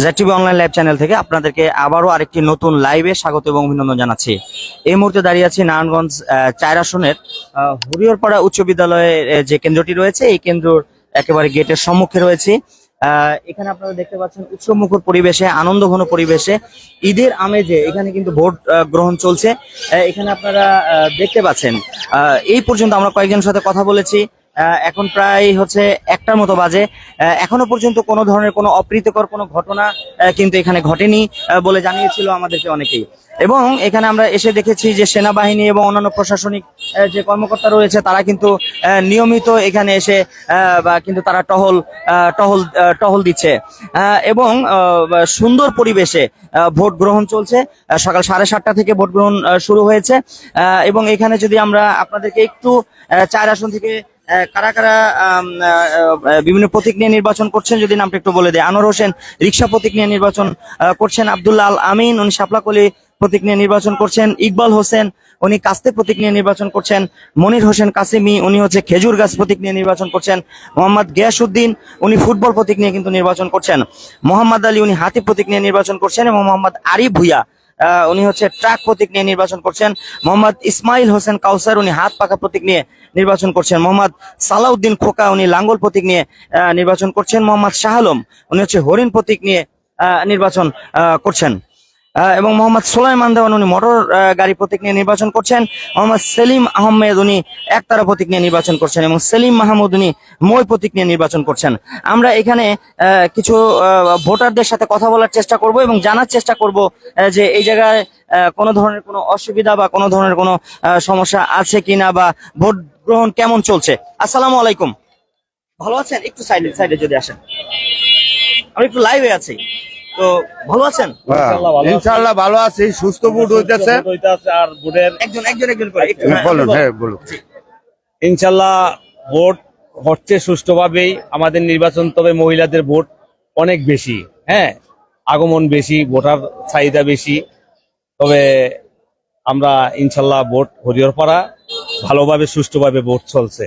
জ্যাকটিভি online live channel থেকে আপনাদেরকে আবারও আরেকটি নতুন লাইভে স্বাগত এবং অভিনন্দন জানাচ্ছি। এই মুহূর্তে দাঁড়িয়ে আছি নারায়ণগঞ্জ 4 আসনের হরিহরপাড়া উচ্চ বিদ্যালয়ের যে কেন্দ্রটি রয়েছে, এই কেন্দ্রর একেবারে গেটের সম্মুখে রয়েছে। এখানে আপনারা দেখতে পাচ্ছেন উৎসবমুখর পরিবেশে, আনন্দঘন পরিবেশে, ঈদের আমেজে এখানে কিন্তু ভোট গ্রহণ চলছে। এখানে আপনারা দেখতে পাচ্ছেন এই পর্যন্ত আমরা কয়েকজনের সাথে কথা বলেছি। এখন প্রায় হচ্ছে 1টার মতো বাজে। এখনো পর্যন্ত কোনো ধরনের কোনো অপ্রীতিকর কোনো ঘটনা কিন্তু এখানে ঘটেনি বলে জানিয়েছিল আমাদেরকে অনেকেই। এবং এখানে আমরা এসে দেখেছি যে সেনাবাহিনী এবং অন্যান্য প্রশাসনিক যে কর্মকর্তা রয়েছে তারা কিন্তু নিয়মিত এখানে এসে কিন্তু তারা টহল দিচ্ছে এবং সুন্দর পরিবেশে ভোট গ্রহণ চলছে। সকাল 7:30 থেকে ভোট গ্রহণ শুরু হয়েছে এবং এখানে যদি আমরা আপনাদেরকে একটু 4 আসন থেকে কারা কারা বিভিন্ন প্রতীক নিয়ে নির্বাচন করছেন যদি নামটা একটু বলে দেয়। আনোয়ার হোসেন রিক্সা প্রতীক নিয়ে নির্বাচন করছেন, আব্দুল্লাহ আল আমিন উনি শাপলাকলি প্রতীক নিয়ে নির্বাচন করছেন, ইকবাল হোসেন উনি কাস্তে প্রতীক নিয়ে নির্বাচন করছেন, মনির হোসেন কাসিমি উনি হচ্ছে খেজুর গাছ প্রতীক নিয়ে নির্বাচন করছেন, মোহাম্মদ গিয়াসউদ্দিন উনি ফুটবল প্রতীক নিয়ে কিন্তু নির্বাচন করছেন, মোহাম্মদ আলী উনি হাতি প্রতীক নিয়ে নির্বাচন করছেন এবং মোহাম্মদ আরিফ ভুইয়া উনি হচ্ছে ট্রাক প্রতীক নিয়ে নির্বাচন করছেন, মোহাম্মদ ইসমাইল হোসেন কাউসার উনি হাত পাকা প্রতীক নিয়ে নির্বাচন করছেন, মোহাম্মদ সালাউদ্দিন খোকা উনি লাঙ্গল প্রতীক নিয়ে নির্বাচন করছেন, মোহাম্মদ শাহ আলম উনি হচ্ছে হরিণ প্রতীক নিয়ে নির্বাচন করছেন এবং মোহাম্মদ সুলাইমান দেওয়ান উনি মোটর গাড়ি প্রতীক নিয়ে নির্বাচন করছেন, মোহাম্মদ সেলিম আহমেদ উনি একতারা প্রতীক নিয়ে নির্বাচন করছেন এবং সেলিম মাহমুদ উনি মই প্রতীক নিয়ে নির্বাচন করছেন। আমরা এখানে কিছু ভোটারদের সাথে কথা বলার চেষ্টা করব এবং জানার চেষ্টা করব যে এই জায়গায় কোনো ধরনের কোনো অসুবিধা বা কোনো ধরনের কোনো সমস্যা আছে কিনা বা ভোট গ্রহণ কেমন চলছে। আসসালামু আলাইকুম, ভালো আছেন? একটু সাইডে যদি আসেন, আমি একটু লাইভে আছি। তো ভালো আছেন? ইনশাআল্লাহ ভালো আছি, সুস্থ ভোট হইতেছে। আর ভোটের একজন করে একটু বলুন। হ্যাঁ বলুন। ইনশাআল্লাহ ভোট হচ্ছে সুষ্ঠুভাবেই আমাদের নির্বাচন, তবে মহিলাদের ভোট অনেক বেশি, হ্যাঁ আগমন বেশি, ভোটার চাহিদা বেশি। তবে আমরা ইনশাআল্লাহ ভোট হরিহরপাড়া ভালোভাবে সুষ্ঠুভাবে ভোট চলছে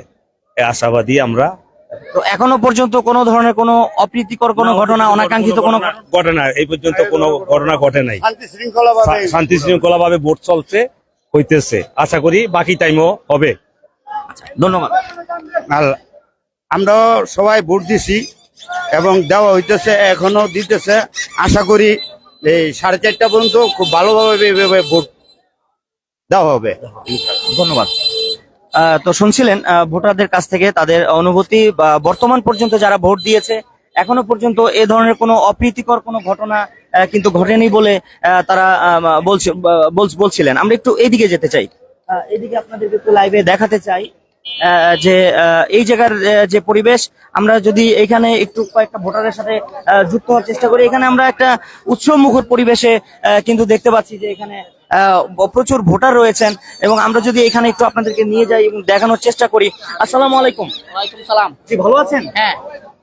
এই আশাবাদী আমরা। তো এখনো পর্যন্ত কোনো ধরনের কোনো অপ্রীতিকর কোনো ঘটনা, অনাকাঙ্ক্ষিত কোনো ঘটনা এই পর্যন্ত কোনো ঘটনা ঘটে নাই। শান্তি শৃঙ্খলা ভাবে ভোট চলছে, হইতেছে। আশা করি বাকি টাইমও হবে। ধন্যবাদ। আমরা সবাই ভোট দিছি এবং দেওয়া হইতেছে, এখনো দিতেছে। আশা করি এই 4:30 পর্যন্ত খুব ভালোভাবে ভোট দেওয়া হবে। ধন্যবাদ। তো শুনছিলেন ভোটারদের কাছ থেকে তাদের অনুভূতি বা বর্তমান পর্যন্ত যারা ভোট দিয়েছে এখনো পর্যন্ত এ ধরনের কোনো অপ্রীতিকর কোনো ঘটনা কিন্তু ঘটেনি বলে তারা বলছিলেন। আমরা একটু এইদিকে যেতে চাই, এইদিকে আপনাদেরকে একটু লাইভে দেখাতে চাই যে এই জায়গার যে পরিবেশ। আমরা যদি এখানে একটু কয়েকটা ভোটারের সাথে যুক্ত হওয়ার চেষ্টা করি, এখানে আমরা একটা উৎসবমুখর পরিবেশে কিন্তু দেখতে পাচ্ছি যে এখানে প্রচুর ভোটার রয়েছেন এবং আমরা যদি এখানে একটু আপনাদেরকে নিয়ে যাই এবং দেখানোর চেষ্টা করি। আসসালামু আলাইকুম। ওয়ালাইকুম সালাম। জি ভালো আছেন? হ্যাঁ,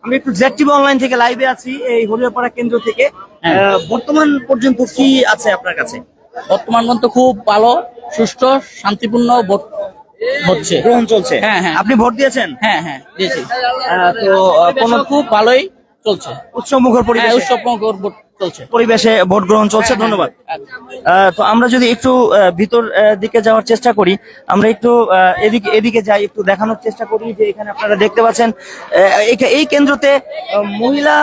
আমি একটু জ্যাকটিভি অনলাইন থেকে লাইভে আছি এই হরিহরপাড়া কেন্দ্র থেকে। বর্তমান পর্যন্ত কি আছে আপনার কাছে? বর্তমান পর্যন্ত খুব ভালো, সুষ্ঠু, শান্তিপূর্ণ ভোট হচ্ছে, গ্রহণ চলছে। হ্যাঁ হ্যাঁ। আপনি ভোট দিয়েছেন? হ্যাঁ হ্যাঁ দিয়েছি। তো কোনো খুব ভালোই চলছে, উৎসবমুখর পরিবেশ, উৎসবমুখর ভোট চলছে, পরিবেশে ভোট গ্রহণ চলছে। ধন্যবাদ। তো আমরা যদি একটু ভিতর দিকে যাওয়ার চেষ্টা করি, আমরা একটু এদিকে যাই, একটু দেখানোর চেষ্টা করি যে এখানে আপনারা দেখতে পাচ্ছেন এই কেন্দ্রতে মহিলা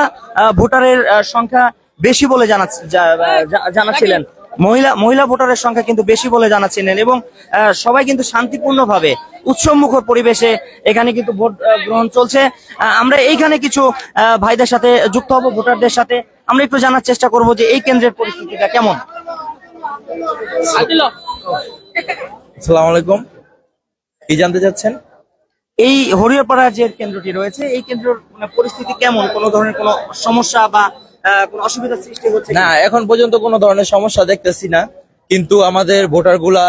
ভোটারের সংখ্যা বেশি বলে জানাচ্ছিলেন। মহিলা ভোটারের সংখ্যা কিন্তু বেশি বলে জানাচ্ছিলেন এবং সবাই কিন্তু শান্তিপূর্ণভাবে উৎসবমুখর পরিবেশে এখানে কিন্তু ভোট গ্রহণ চলছে। আমরা এইখানে কিছু ভাইদের সাথে যুক্ত হব, ভোটারদের সাথে আমরা একটু জানার চেষ্টা করব যে এই কেন্দ্রের পরিস্থিতিটা কেমন। আসসালামু আলাইকুম, কি জানতে চাচ্ছেন? এই হরিহরপাড়া যে কেন্দ্রটি রয়েছে এই কেন্দ্রের পরিস্থিতি কেমন? কোনো ধরনের কোনো সমস্যা বা কোনো অসুবিধার সৃষ্টি হচ্ছে না, এখন পর্যন্ত কোনো ধরনের সমস্যা দেখতেছি না, কিন্তু আমাদের ভোটার গুলা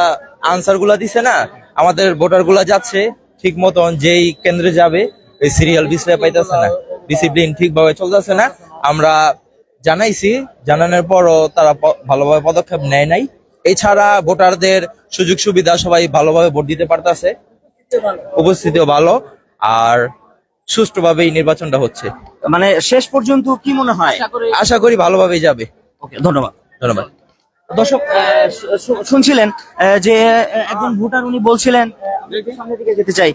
আনসার গুলা দিছে না, আমাদের ভোটার গুলা যাচ্ছে ঠিক মতন, যেই কেন্দ্রে যাবে ওই সিরিয়াল ডিসপ্লে পাইতেছে না, ডিসিপ্লিন ঠিকভাবে চলতেছে না। আমরা জানাইছি, জানানোর পরও তারা ভালোভাবে পদক্ষেপ নেয় নাই। এছাড়া ভোটারদের সুযোগ সুবিধা সবাই ভালোভাবে ভোট দিতে পারতেছে, উপস্থিতিও ভালো। আর সুষ্ঠুভাবেই নির্বাচনটা হচ্ছে। মানে শেষ পর্যন্ত কি মনে হয়? আশা করি ভালোভাবেই যাবে। ওকে, ধন্যবাদ। ধন্যবাদ। দর্শক শুনছিলেন যে একজন ভোটার উনি বলছিলেন, সামনের দিকে যেতে চাই,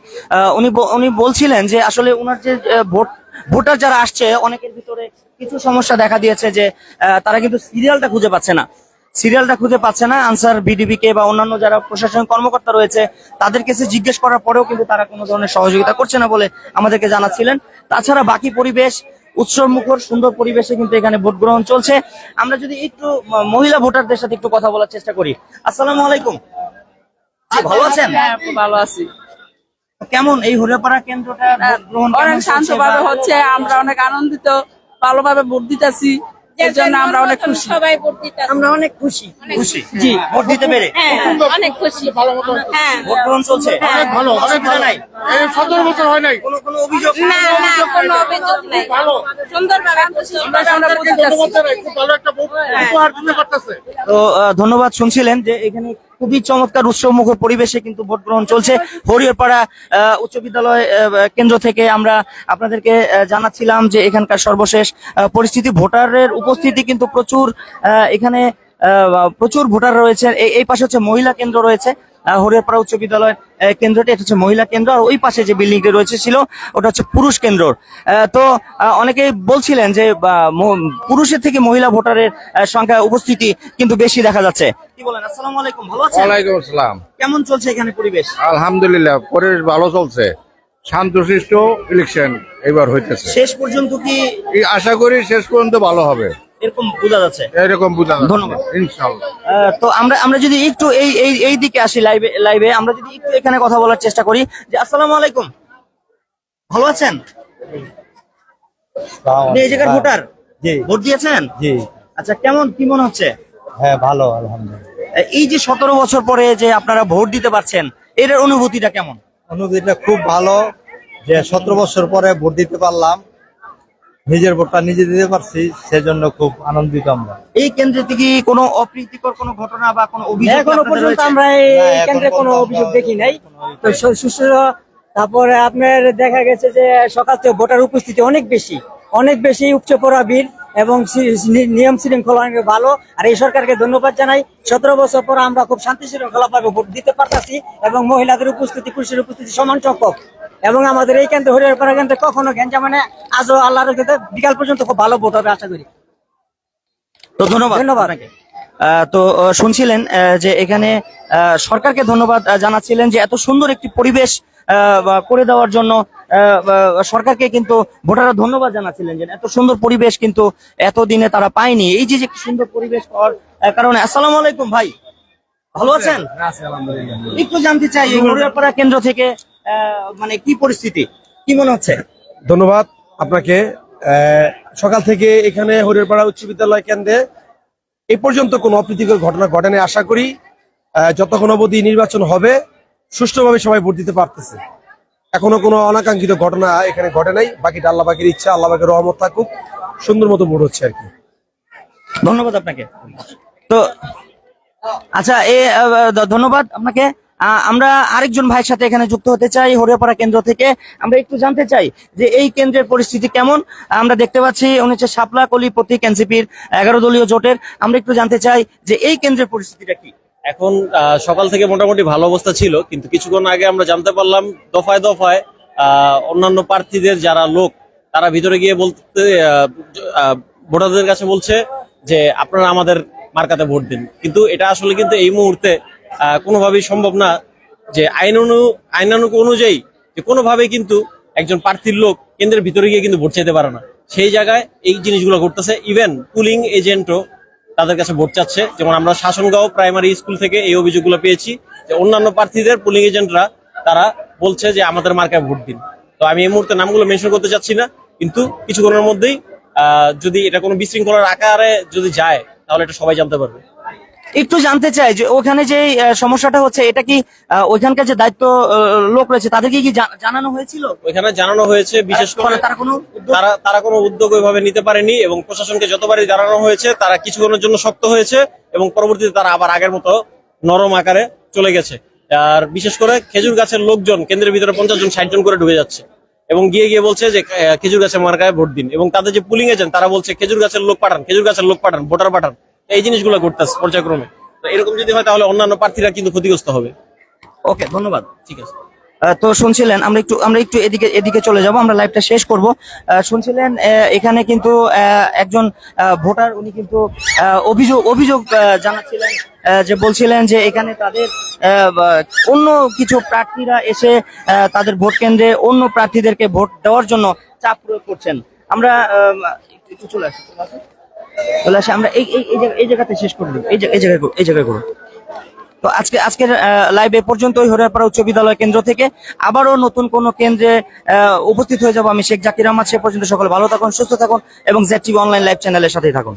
উনি বলছিলেন যে আসলে ওনার যে ভোটার যারা আসছে অনেকের ভিতরে কিছু সমস্যা দেখা দিয়েছে যে তারা কিন্তু সিরিয়ালটা খুঁজে পাচ্ছে না। আনসার বিডিবি কে বা অন্যান্য যারা প্রশাসনিক কর্মকর্তা রয়েছে তাদের কাছে জিজ্ঞেস করার পরেও কিন্তু তারা কোনো ধরনের সহযোগিতা করছে না বলে আমাদেরকে জানাচ্ছিলেন। তাছাড়া বাকি পরিবেশ উৎসব মুখর সুন্দর পরিবেশে কিন্তু এখানে ভোট গ্রহণ চলছে। আমরা যদি একটু মহিলা ভোটারদের সাথে একটু কথা বলার চেষ্টা করি। আসসালামু আলাইকুম, ভালো আছেন? ভালো আছি। কেমন এই হরিয়াপাড়া কেন্দ্রটা ভোট গ্রহণ অনেক শান্তভাবে হচ্ছে, আমরা অনেক আনন্দিত, ভালোভাবে ভোট দিতেছি, এর জন্য আমরা অনেক খুশি। সবাই ভোট দিতে আমরা অনেক খুশি। জি, ভোট দিতে পেরে অনেক খুশি। হ্যাঁ ভোট গ্রহণ চলছে অনেক ভালো, অসুবিধা নাই। এই 17 বছর হয় নাই কোনো অভিযোগ? না না, কোনো অভিযোগ নাই, সুন্দরভাবে খুশি। তো ধন্যবাদ। শুনছিলেন যে এখানে খুবই চমৎকার উৎসব মুখর পরিবেশে কিন্তু ভোট গ্রহণ চলছে। হরিহরপাড়া উচ্চ বিদ্যালয় কেন্দ্র থেকে আমরা আপনাদেরকে জানাচ্ছিলাম যে এখানকার সর্বশেষ পরিস্থিতি। ভোটারের উপস্থিতি কিন্তু প্রচুর, এখানে প্রচুর ভোটার রয়েছে। এই পাশে হচ্ছে মহিলা কেন্দ্র রয়েছে, হরিহরপাড়া উচ্চ বিদ্যালয় কেন্দ্রটি, এটা হচ্ছে মহিলা কেন্দ্র। আর ওই পাশে যে বিল্ডিংটি রয়েছে ছিল ওটা হচ্ছে পুরুষ কেন্দ্র। তো অনেকেই বলছিলেন যে পুরুষের থেকে মহিলা ভোটারের সংখ্যা উপস্থিতি কিন্তু বেশি দেখা যাচ্ছে। কি বলেন? আসসালামু আলাইকুম, ভালো আছেন? ওয়ালাইকুম আসসালাম। কেমন চলছে এখানে পরিবেশ? আলহামদুলিল্লাহ, পরিবেশ ভালো চলছে, শান্তশিষ্ট ইলেকশন এবার হইতেছে। শেষ পর্যন্ত কি আশা করি শেষ পর্যন্ত ভালো হবে, এরকম বোঝা যাচ্ছে? এরকম বুঝা যাচ্ছে। ধন্যবাদ। ইনশাআল্লাহ। তো আমরা যদি একটু এই দিকে আসি, লাইভে আমরা যদি একটু এখানে কথা বলার চেষ্টা করি যে আসসালামু আলাইকুম, ভালো আছেন? আপনি এই জায়গার ভোটার? জি ভোট দিয়েছেন? জি। আচ্ছা, কেমন কি মনে হচ্ছে? হ্যাঁ, ভালো আলহামদুলিল্লাহ। এই যে 17 বছর পরে যে আপনারা ভোট দিতে পারছেন, এর অনুভূতিটা কেমন? অনুভূতিটা খুব ভালো যে 17 বছর পরে ভোট দিতে পারলাম, নিজের ভোটটা নিজে দিতে পারছি, সেজন্য খুব আনন্দিত আমরা। এই কেন্দ্রে কি কোনো অপ্রীতিকর কোনো ঘটনা বা কোনো অভিযোগ এখনো আপনাদের পর্যন্ত রয়েছে? আমরা এই না, এখনো কেন্দ্রে কোনো পর্যন্ত অভিযোগ আমরা দেখি নাই। তো সুস্থ, তারপরে আপনার দেখা গেছে যে সকাল থেকে ভোটার উপস্থিতি অনেক বেশি উপচে পড়া ভিড় এবং নিয়ম শৃঙ্খলা অনেক ভালো। আর এই সরকারকে ধন্যবাদ জানাই। 17 বছর পর আমরা খুব শান্তি শৃঙ্খলা ভাবে ভোট দিতে পারতাছি এবং মহিলাদের উপস্থিতি, পুরুষের উপস্থিতি সমান সংখ্যক। এবং আমাদের এই কেন্দ্রে, হরিহরপাড়া কেন্দ্রে কখনো গ্যাঞ্জাম মানে আজও আল্লাহর কাছে বিকাল পর্যন্ত খুব ভালো ভোট হবে আশা করি। তো ধন্যবাদ আপনাকে। তো শুনছিলেন যে এখানে সরকারকে ধন্যবাদ জানাচ্ছিলেন যে এত সুন্দর একটি পরিবেশ করে দেওয়ার জন্য সরকারকে কিন্তু ভোটাররা ধন্যবাদ জানাচ্ছিলেন যে এত সুন্দর পরিবেশ কিন্তু এতদিনে তারা পায়নি। এই যে একটি সুন্দর পরিবেশ পাওয়ার কারণে। আসসালামু আলাইকুম ভাই, ভালো আছেন? একটু জানতে চাই এই হরিহরপাড়া কেন্দ্র থেকে মানে কি পরিস্থিতি, কি মনে হচ্ছে? ধন্যবাদ আপনাকে। সকাল থেকে এখানে হরিহরপাড়া উচ্চ বিদ্যালয় কেন্দ্রে এ পর্যন্ত কোনো অপ্রীতিকর ঘটনা ঘটেনি। আশা করি যতক্ষণ অবধি নির্বাচন হবে সুষ্ঠুভাবে সবাই ভোট দিতে পারতেছে। এখনো কোনো অনাকাঙ্ক্ষিত ঘটনা এখানে ঘটে নাই। বাকিটা আল্লাহ পাকের ইচ্ছা, আল্লাহ পাকের রহমত থাকুক, সুন্দর মতো ভোট হচ্ছে আর কি। ধন্যবাদ আপনাকে। তো আচ্ছা, ধন্যবাদ আপনাকে। আমরা আরেকজন ভাইয়ের সাথে এখানে যুক্ত হতে চাই হরিহরপাড়া কেন্দ্র থেকে। আমরা একটু জানতে চাই যে এই কেন্দ্রের পরিস্থিতি কেমন। আমরা দেখতে পাচ্ছি উনি হচ্ছে শাপলা কলি প্রতীক এনসিপির 11 দলীয় জোটের। আমরা একটু জানতে চাই যে এই কেন্দ্রের পরিস্থিতিটা কি। এখন সকাল থেকে মোটামুটি ভালো অবস্থা ছিল, কিন্তু কিছুক্ষণ আগে আমরা জানতে পারলাম দফায় দফায় অন্যান্য প্রার্থীদের যারা লোক তারা ভিতরে গিয়ে বলতে ভোটারদের কাছে বলছে যে আপনারা আমাদের মার্কাতে ভোট দিন। কিন্তু এটা আসলে কিন্তু এই মুহূর্তে কোনোভাবেই সম্ভব না যে আইনানুগ অনুযায়ী যে কোনোভাবেই কিন্তু একজন প্রার্থীর লোক কেন্দ্রের ভিতরে গিয়ে কিন্তু ভোট চাইতে পারে না। সেই জায়গায় এই জিনিসগুলো ঘটতেছে। ইভেন পুলিং এজেন্টও তাদের কাছে ভোট চাচ্ছে। যেমন আমরা শাসনগাঁও প্রাইমারি স্কুল থেকে এই অভিযোগগুলো পেয়েছি যে অন্যান্য প্রার্থীদের পুলিং এজেন্টরা তারা বলছে যে আমাদের মার্কায় ভোট দিন। তো আমি এই মুহূর্তে নামগুলো মেনশন করতে চাচ্ছি না, কিন্তু কিছুক্ষণের মধ্যেই যদি এটা কোনো বিশৃঙ্খলার আকারে যদি যায় তাহলে এটা সবাই জানতে পারবে। একটু জানতে চাই যে ওখানে যে সমস্যাটা হচ্ছে এটা কি ওইখানকার যে দায়িত্ব লোক রয়েছে তাদেরকে কি জানানো হয়েছিল? ওইখানে জানানো হয়েছে, বিশেষ করে তারা কোনো উদ্যোগ ওইভাবে নিতে পারেনি এবং প্রশাসনকে যতবারই জানানো হয়েছে তারা কিছুক্ষণের জন্য শক্ত হয়েছে এবং পরবর্তীতে তারা আবার আগের মতো নরম আকারে চলে গেছে। আর বিশেষ করে খেজুর গাছের লোকজন কেন্দ্রের ভিতরে 50 জন 60 জন করে ঢুকে যাচ্ছে এবং গিয়ে গিয়ে বলছে যে খেজুর গাছের মার্কায় ভোট দিন, এবং তাদের যে পুলিং এজেন্ট তারা বলছে খেজুর গাছের লোক পাঠান, খেজুর গাছের লোক পাঠান, ভোটার পাঠান। এই জিনিসগুলো ঘটতেছে পর্যায়ক্রমে। তো এরকম যদি হয় তাহলে অন্যান্য প্রার্থীরা কিন্তু ক্ষতিগ্রস্ত হবে। ওকে, ধন্যবাদ। ঠিক আছে। তো শুনছিলেন, আমরা একটু এদিকে চলে যাব, আমরা লাইভটা শেষ করব। শুনছিলেন এখানে কিন্তু একজন ভোটার, উনি কিন্তু অভিযোগ জানাচ্ছিলেন, যে বলছিলেন যে এখানে তাদের অন্য কিছু প্রার্থীরা এসে তাদের ভোট কেন্দ্রে অন্য প্রার্থীদেরকে ভোট দেওয়ার জন্য চাপ প্রয়োগ করছেন। আমরা একটু চলে আসি আমরা এই জায়গাতে শেষ করে দিই, এই জায়গায় করুন। তো আজকের লাইভ এ পর্যন্তই। হরিয়ারপাড়া উচ্চ বিদ্যালয় কেন্দ্র থেকে আবারও নতুন কোন কেন্দ্রে উপস্থিত হয়ে যাব আমি, শেখ জাকির আহমদ। সে পর্যন্ত সকলে ভালো থাকুন, সুস্থ থাকুন এবং ZTV অনলাইন লাইভ চ্যানেলের সাথেই থাকুন।